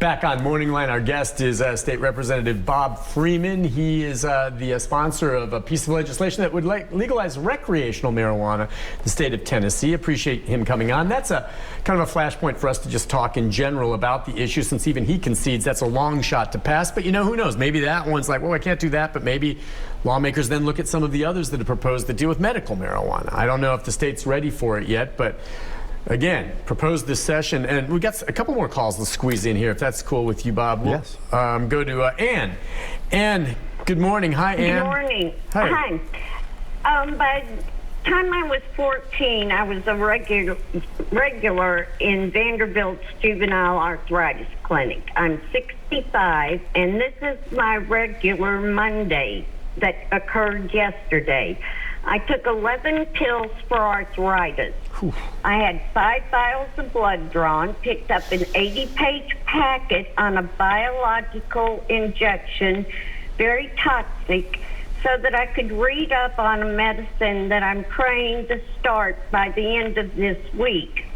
Back on Morning Line, our guest is State Representative Bob Freeman. He is the sponsor of a piece of legislation that would legalize recreational marijuana in the state of Tennessee. Appreciate him coming on. That's a kind of a flashpoint for us to just talk in general about the issue, since even he concedes that's a long shot to pass. But, you know, who knows? Maybe that one's like, well, I can't do that, but maybe lawmakers then look at some of the others that have proposed that deal with medical marijuana. I don't know if the state's ready for it yet, but again, proposed this session, and we got a couple more calls to squeeze in here, if that's cool with you, Bob. We'll, yes. Go to Ann. Ann, good morning. Hi, Ann. Good morning. Hi. By the time I was 14, I was a regular in Vanderbilt's juvenile arthritis clinic. I'm 65, and this is my regular Monday that occurred yesterday. I took 11 pills for arthritis. Whew. I had 5 vials of blood drawn, picked up an 80-page packet on a biological injection, very toxic, so that I could read up on a medicine that I'm praying to start by the end of this week,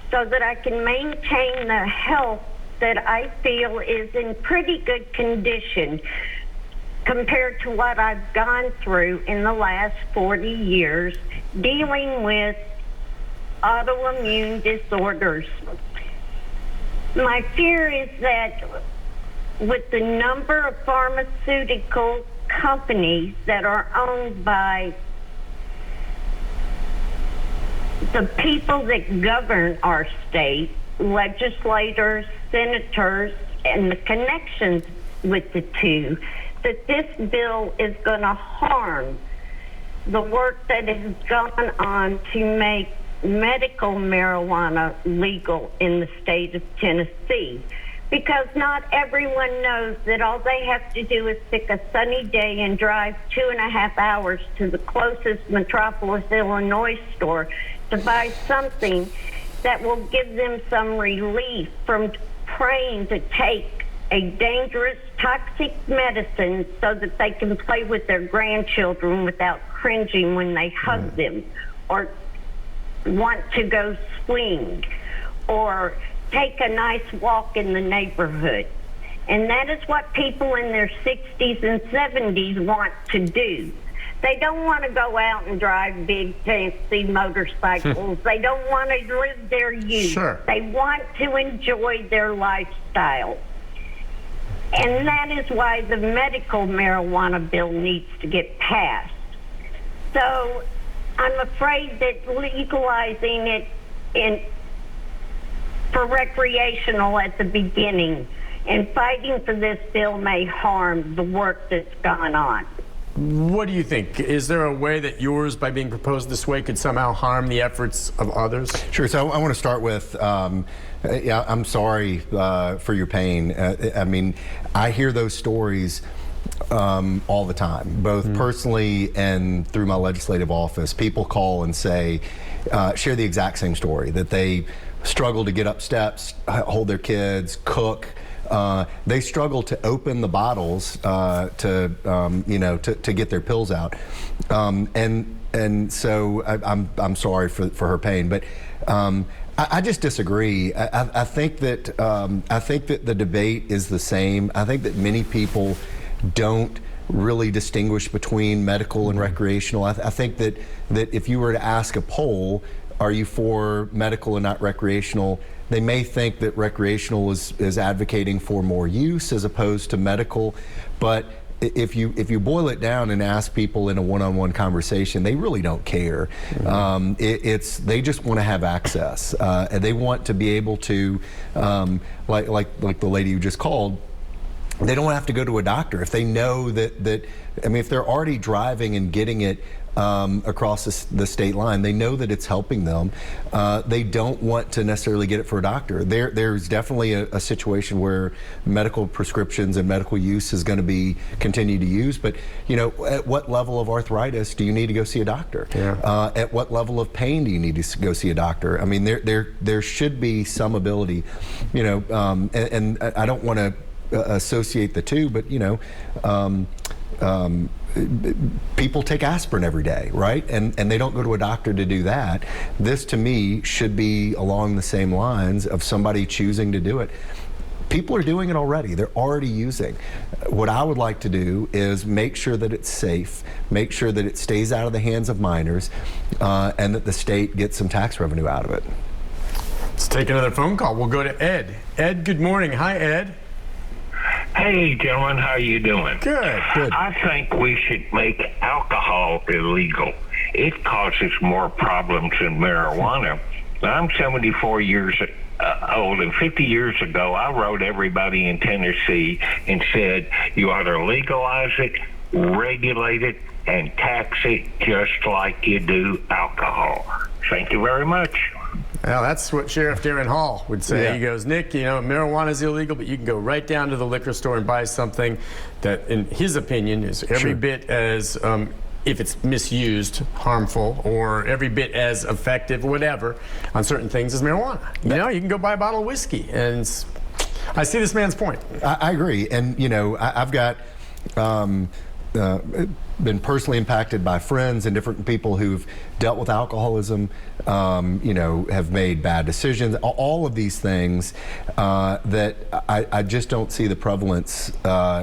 so that I can maintain the health that I feel is in pretty good condition compared to what I've gone through in the last 40 years dealing with autoimmune disorders. My fear is that with the number of pharmaceutical companies that are owned by the people that govern our state, legislators, senators, and the connections with the two, that this bill is going to harm the work that has gone on to make medical marijuana legal in the state of Tennessee. Because not everyone knows that all they have to do is pick a sunny day and drive 2.5 hours to the closest Metropolis, Illinois store to buy something that will give them some relief from praying to take a dangerous, toxic medicine so that they can play with their grandchildren without cringing when they hug them, or want to go swing, or take a nice walk in the neighborhood. And that is what people in their 60s and 70s want to do. They don't want to go out and drive big, fancy motorcycles. They don't want to live their youth. Sure. They want to enjoy their lifestyle. And that is why the medical marijuana bill needs to get passed. So I'm afraid that legalizing it for recreational at the beginning and fighting for this bill may harm the work that's gone on. What do you think? Is there a way that yours, by being proposed this way, could somehow harm the efforts of others? Sure. So I want to start with, yeah, I'm sorry for your pain. I mean, I hear those stories all the time, both personally and through my legislative office. People call and say, share the exact same story, that they struggle to get up steps, hold their kids, cook. They struggle to open the bottles to get their pills out, and so I'm sorry for her pain, but I just disagree. I think that the debate is the same. I think that many people don't really distinguish between medical and recreational. I think that if you were to ask a poll, are you for medical and not recreational, they may think that recreational is advocating for more use as opposed to medical. But if you boil it down and ask people in a one-on-one conversation, they really don't care. They just want to have access, and they want to be able to, like the lady who just called, they don't have to go to a doctor if they know that I mean, if they're already driving and getting it across the state line, they know that it's helping them. They don't want to necessarily get it for a doctor. There's definitely a situation where medical prescriptions and medical use is going to be continued to use, but you know, at what level of arthritis do you need to go see a doctor? Yeah. At what level of pain do you need to go see a doctor? I mean, there should be some ability, you know, and I don't want to associate the two, but you know, people take aspirin every day, right? And they don't go to a doctor to do that. This, to me, should be along the same lines of somebody choosing to do it. People are doing it already. They're already using. What I would like to do is make sure that it's safe, make sure that it stays out of the hands of minors, and that the state gets some tax revenue out of it. Let's take another phone call. We'll go to Ed. Ed, good morning. Hi, Ed. Hey, gentlemen, how you doing? Good. Good. I think we should make alcohol illegal. It causes more problems than marijuana. I'm 74 years old, and 50 years ago, I wrote everybody in Tennessee and said, you ought to legalize it, regulate it, and tax it just like you do alcohol. Thank you very much. Well, that's what Sheriff Darren Hall would say. Yeah. He goes, Nick, marijuana is illegal, but you can go right down to the liquor store and buy something that, in his opinion, is every bit as, if it's misused, harmful, or every bit as effective, whatever, on certain things as marijuana. You can go buy a bottle of whiskey. And I see this man's point. I agree. And, I've got been personally impacted by friends and different people who've dealt with alcoholism, have made bad decisions, all of these things that I just don't see the prevalence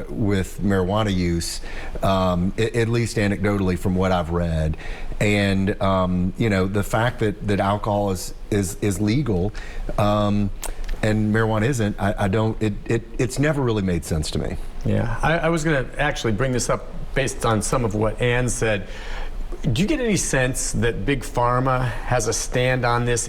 with marijuana use, at least anecdotally from what I've read. And, the fact that alcohol is legal and marijuana isn't, it's never really made sense to me. Yeah, I was going to actually bring this up based on some of what Ann said. Do you get any sense that Big Pharma has a stand on this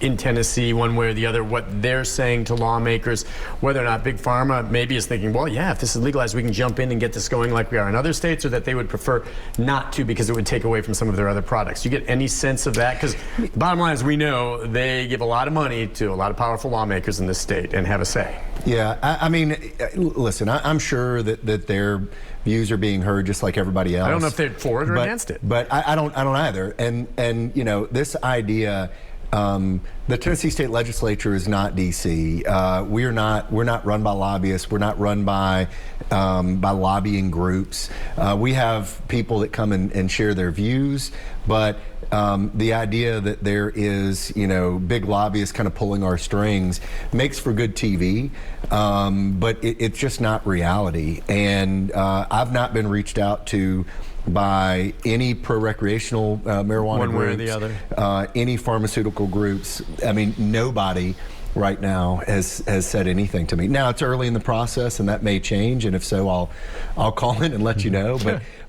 in Tennessee, one way or the other, what they're saying to lawmakers, whether or not Big Pharma maybe is thinking, well, yeah, if this is legalized, we can jump in and get this going like we are in other states, or that they would prefer not to because it would take away from some of their other products? Do you get any sense of that? Because the bottom line is we know they give a lot of money to a lot of powerful lawmakers in this state and have a say. Yeah, I mean, listen, I'm sure that their views are being heard just like everybody else. I don't know if they're for it or against it. But I don't either. And this idea, the Tennessee State Legislature is not D.C. We're not run by lobbyists. We're not run by lobbying groups. We have people that come and share their views, but the idea that there is, big lobbyists kind of pulling our strings makes for good TV, but it's just not reality. And I've not been reached out to by any pro-recreational marijuana one way or groups, the other, any pharmaceutical groups. I mean, nobody right now has said anything to me. Now it's early in the process, and that may change. And if so, I'll call in and let you know.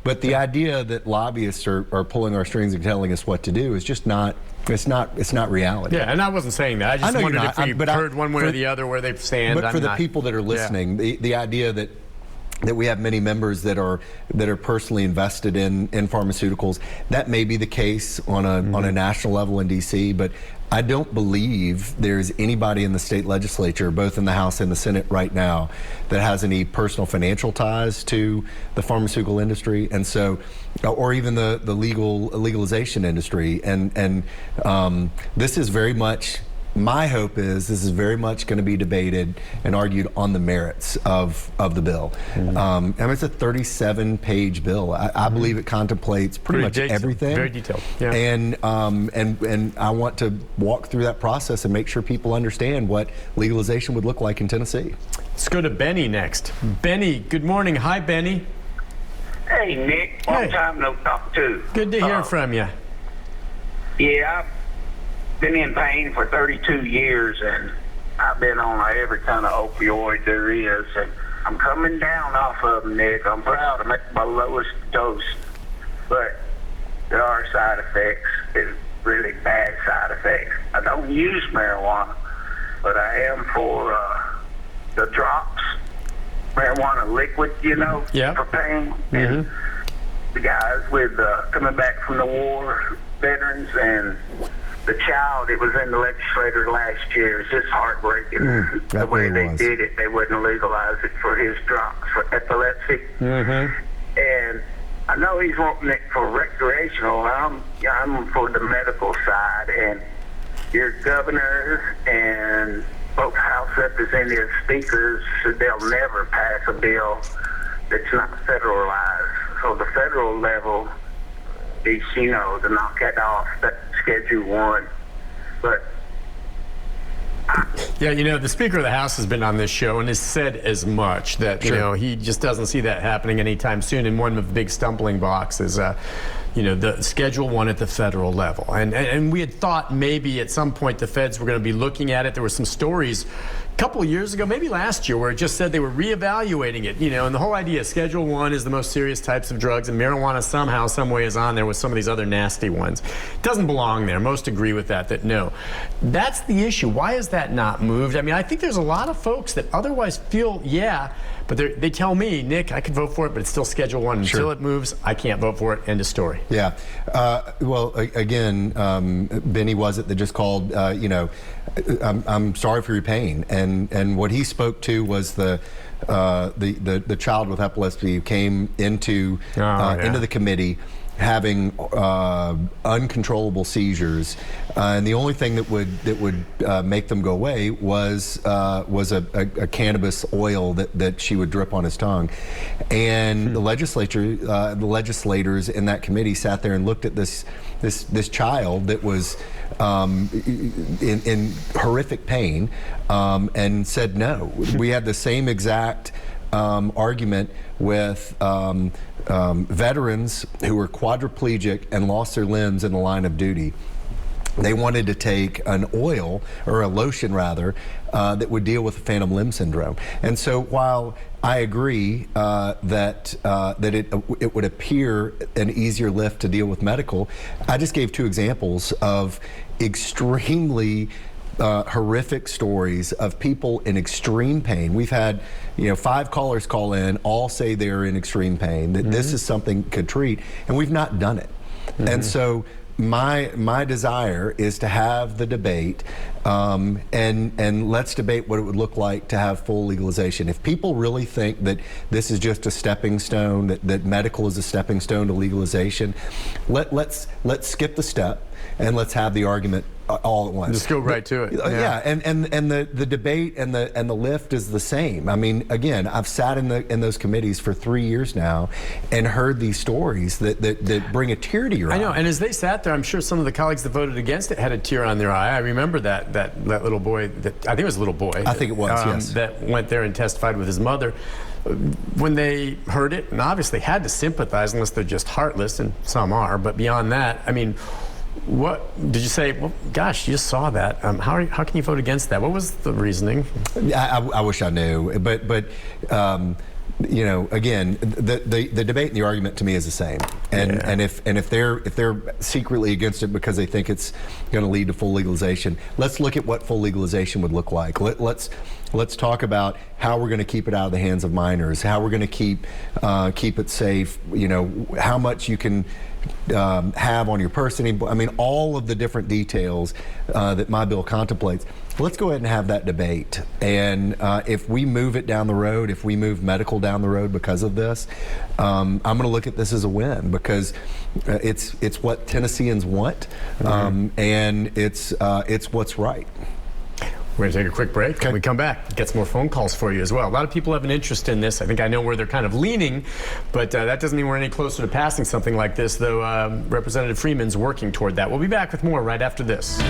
But the idea that lobbyists are pulling our strings and telling us what to do is just not. It's not reality. Yeah, and I wasn't saying that. I just wondered if we heard one way or the other where they stand. But for the people that are listening, the idea that we have many members that are personally invested in pharmaceuticals, that may be the case on a national level in D.C., but I don't believe there's anybody in the state legislature, both in the House and the Senate right now, that has any personal financial ties to the pharmaceutical industry, and so, or even the legalization industry. And this is very much. My hope is this is very much going to be debated and argued on the merits of the bill. And it's a 37-page bill. I believe it contemplates pretty much everything. Very detailed. Yeah. And I want to walk through that process and make sure people understand what legalization would look like in Tennessee. Let's go to Benny next. Benny, good morning. Hi, Benny. Hey, Nick. Long time no talk to. Good to hear from you. Yeah, I've been in pain for 32 years, and I've been on every kind of opioid there is, and I'm coming down off of them, Nick. I'm proud of my lowest dose, but there are side effects, and really bad side effects. I don't use marijuana, but I am for the drops, marijuana liquid, for pain. And the guys with coming back from the war, veterans, and the child that was in the legislature last year is just heartbreaking. The way they did it, they wouldn't legalize it for his drops for epilepsy. And I know he's wanting it for recreational. I'm for the medical side. And your governor and both House representative speakers said they'll never pass a bill that's not federalized. So the federal level is, to knock that off, that Schedule 1. But Yeah, you know, the Speaker of the House has been on this show and has said as much that, you know, he just doesn't see that happening anytime soon. And one of the big stumbling blocks is, you know, the Schedule 1 at the federal level. And we had thought maybe at some point the feds were going to be looking at it. There were some stories a couple of years ago, maybe last year, where it just said they were reevaluating it, you know, and the whole idea, Schedule 1 is the most serious types of drugs, and marijuana somehow, some way is on there with some of these other nasty ones. It doesn't belong there. Most agree with that no. That's the issue. Why is that not moved? I mean, I think there's a lot of folks that otherwise feel, yeah, but they tell me, Nick, I could vote for it, but it's still Schedule 1. Until it moves, I can't vote for it. End of story. Yeah. Well, again, Benny was it that just called, you know, I'm sorry for your pain. And what he spoke to was the child with epilepsy who came into the committee having uncontrollable seizures, and the only thing that would make them go away was a cannabis oil that she would drip on his tongue, and the legislators in that committee sat there and looked at this child that was in horrific pain, and said no. We had the same exact argument with veterans who were quadriplegic and lost their limbs in the line of duty. They wanted to take an oil, or a lotion rather, that would deal with phantom limb syndrome. And so while I agree that it would appear an easier lift to deal with medical, I just gave two examples of extremely horrific stories of people in extreme pain. We've had, you know, 5 callers call in, all say they're in extreme pain, that this is something could treat, and we've not done it. And so my desire is to have the debate, and let's debate what it would look like to have full legalization. If people really think that this is just a stepping stone, that medical is a stepping stone to legalization, let's skip the step and let's have the argument all at once. Just go right to it. Yeah, and the debate and the lift is the same. I mean, again, I've sat in those committees for 3 years now and heard these stories that bring a tear to your eye. I know, and as they sat there, I'm sure some of the colleagues that voted against it had a tear on their eye. I remember that little boy, I think it was a little boy. I think it was, yes. That went there and testified with his mother. When they heard it, and obviously had to sympathize, unless they're just heartless, and some are, but beyond that, I mean, what did you say? Well, gosh, you just saw that. How can you vote against that? What was the reasoning? I wish I knew, but you know, again, the debate and the argument to me is the same. And if they're secretly against it because they think it's going to lead to full legalization, let's look at what full legalization would look like. Let's talk about how we're going to keep it out of the hands of minors, how we're going to keep it safe. You know, how much you can have on your person. I mean, all of the different details that my bill contemplates. Let's go ahead and have that debate. And if we move it down the road, if we move medical down the road because of this, I'm going to look at this as a win, because it's what Tennesseans want, and it's what's right. We're going to take a quick break. Okay. When we come back, get some more phone calls for you as well. A lot of people have an interest in this. I think I know where they're kind of leaning, but that doesn't mean we're any closer to passing something like this, though Representative Freeman's working toward that. We'll be back with more right after this.